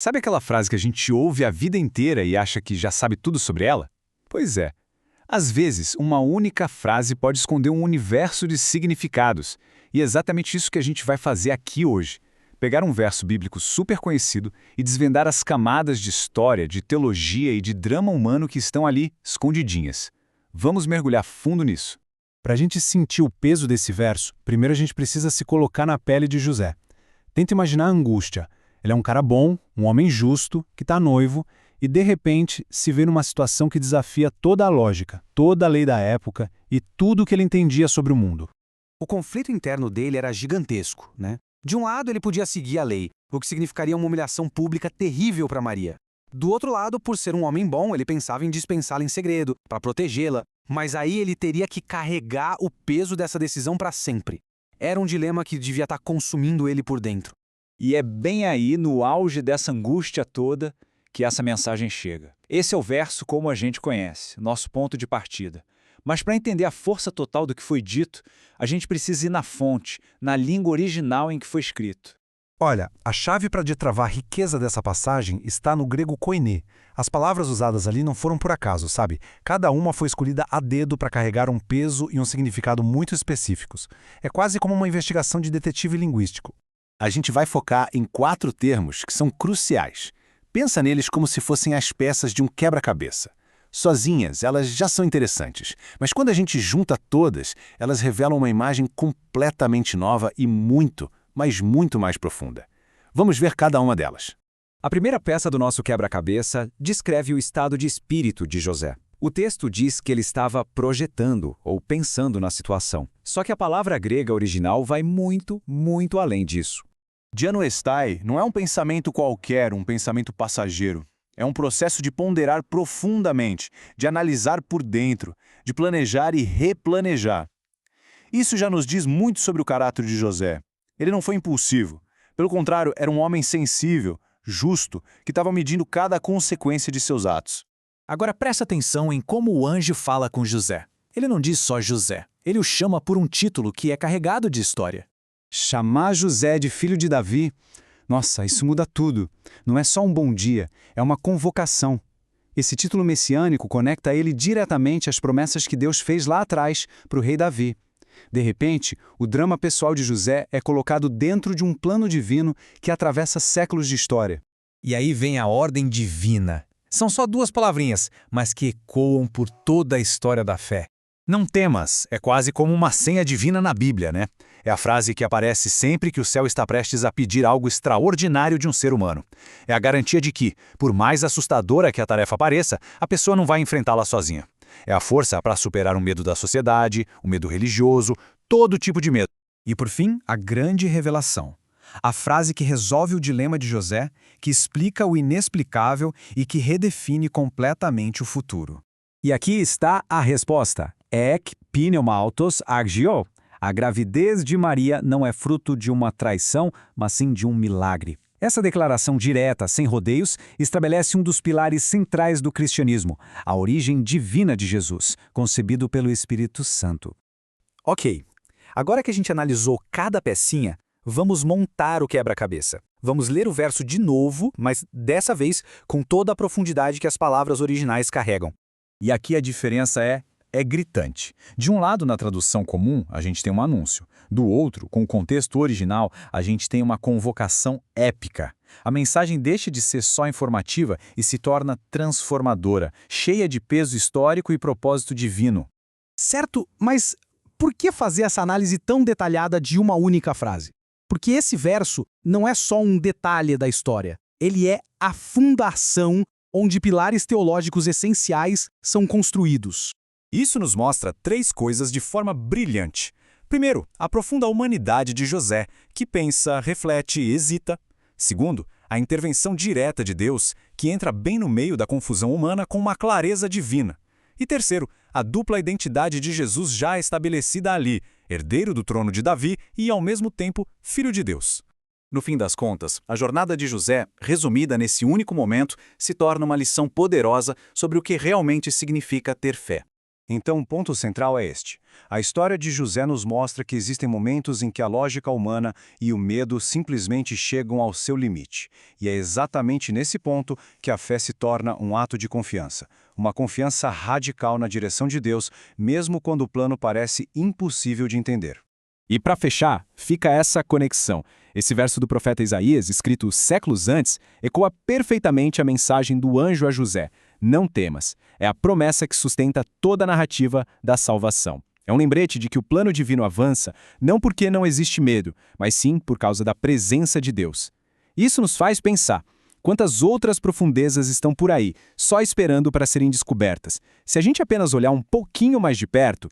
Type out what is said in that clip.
Sabe aquela frase que a gente ouve a vida inteira e acha que já sabe tudo sobre ela? Pois é. Às vezes, uma única frase pode esconder um universo de significados. E é exatamente isso que a gente vai fazer aqui hoje. Pegar um verso bíblico super conhecido e desvendar as camadas de história, de teologia e de drama humano que estão ali, escondidinhas. Vamos mergulhar fundo nisso. Para a gente sentir o peso desse verso, primeiro a gente precisa se colocar na pele de José. Tenta imaginar a angústia. Ele é um cara bom, um homem justo, que está noivo, e de repente se vê numa situação que desafia toda a lógica, toda a lei da época e tudo o que ele entendia sobre o mundo. O conflito interno dele era gigantesco, né? De um lado, ele podia seguir a lei, o que significaria uma humilhação pública terrível para Maria. Do outro lado, por ser um homem bom, ele pensava em dispensá-la em segredo, para protegê-la, mas aí ele teria que carregar o peso dessa decisão para sempre. Era um dilema que devia estar consumindo ele por dentro. E é bem aí, no auge dessa angústia toda, que essa mensagem chega. Esse é o verso como a gente conhece, nosso ponto de partida. Mas para entender a força total do que foi dito, a gente precisa ir na fonte, na língua original em que foi escrito. Olha, a chave para destravar a riqueza dessa passagem está no grego koiné. As palavras usadas ali não foram por acaso, sabe? Cada uma foi escolhida a dedo para carregar um peso e um significado muito específicos. É quase como uma investigação de detetive linguístico. A gente vai focar em 4 termos que são cruciais. Pensa neles como se fossem as peças de um quebra-cabeça. Sozinhas, elas já são interessantes, mas quando a gente junta todas, elas revelam uma imagem completamente nova e muito, mas muito mais profunda. Vamos ver cada uma delas. A primeira peça do nosso quebra-cabeça descreve o estado de espírito de José. O texto diz que ele estava projetando ou pensando na situação. Só que a palavra grega original vai muito, muito além disso. Dianoestai não é um pensamento qualquer, um pensamento passageiro. É um processo de ponderar profundamente, de analisar por dentro, de planejar e replanejar. Isso já nos diz muito sobre o caráter de José. Ele não foi impulsivo. Pelo contrário, era um homem sensível, justo, que estava medindo cada consequência de seus atos. Agora presta atenção em como o anjo fala com José. Ele não diz só José, ele o chama por um título que é carregado de história. Chamar José de filho de Davi? Nossa, isso muda tudo. Não é só um bom dia, é uma convocação. Esse título messiânico conecta ele diretamente às promessas que Deus fez lá atrás para o rei Davi. De repente, o drama pessoal de José é colocado dentro de um plano divino que atravessa séculos de história. E aí vem a ordem divina. São só 2 palavrinhas, mas que ecoam por toda a história da fé. Não temas, é quase como uma senha divina na Bíblia, né? É a frase que aparece sempre que o céu está prestes a pedir algo extraordinário de um ser humano. É a garantia de que, por mais assustadora que a tarefa pareça, a pessoa não vai enfrentá-la sozinha. É a força para superar o medo da sociedade, o medo religioso, todo tipo de medo. E por fim, a grande revelação. A frase que resolve o dilema de José, que explica o inexplicável e que redefine completamente o futuro. E aqui está a resposta. Ek pneumatos agio. A gravidez de Maria não é fruto de uma traição, mas sim de um milagre. Essa declaração direta, sem rodeios, estabelece um dos pilares centrais do cristianismo, a origem divina de Jesus, concebido pelo Espírito Santo. Ok, agora que a gente analisou cada pecinha, vamos montar o quebra-cabeça. Vamos ler o verso de novo, mas dessa vez com toda a profundidade que as palavras originais carregam. E aqui a diferença é gritante. De um lado, na tradução comum, a gente tem um anúncio. Do outro, com o contexto original, a gente tem uma convocação épica. A mensagem deixa de ser só informativa e se torna transformadora, cheia de peso histórico e propósito divino. Certo, mas por que fazer essa análise tão detalhada de uma única frase? Porque esse verso não é só um detalhe da história. Ele é a fundação onde pilares teológicos essenciais são construídos. Isso nos mostra 3 coisas de forma brilhante. Primeiro, aprofunda a humanidade de José, que pensa, reflete e hesita. Segundo, a intervenção direta de Deus, que entra bem no meio da confusão humana com uma clareza divina. E terceiro, a dupla identidade de Jesus já estabelecida ali, herdeiro do trono de Davi e, ao mesmo tempo, filho de Deus. No fim das contas, a jornada de José, resumida nesse único momento, se torna uma lição poderosa sobre o que realmente significa ter fé. Então, o ponto central é este. A história de José nos mostra que existem momentos em que a lógica humana e o medo simplesmente chegam ao seu limite. E é exatamente nesse ponto que a fé se torna um ato de confiança. Uma confiança radical na direção de Deus, mesmo quando o plano parece impossível de entender. E para fechar, fica essa conexão. Esse verso do profeta Isaías, escrito séculos antes, ecoa perfeitamente a mensagem do anjo a José. Não temas. É a promessa que sustenta toda a narrativa da salvação. É um lembrete de que o plano divino avança não porque não existe medo, mas sim por causa da presença de Deus. Isso nos faz pensar. Quantas outras profundezas estão por aí, só esperando para serem descobertas? Se a gente apenas olhar um pouquinho mais de perto,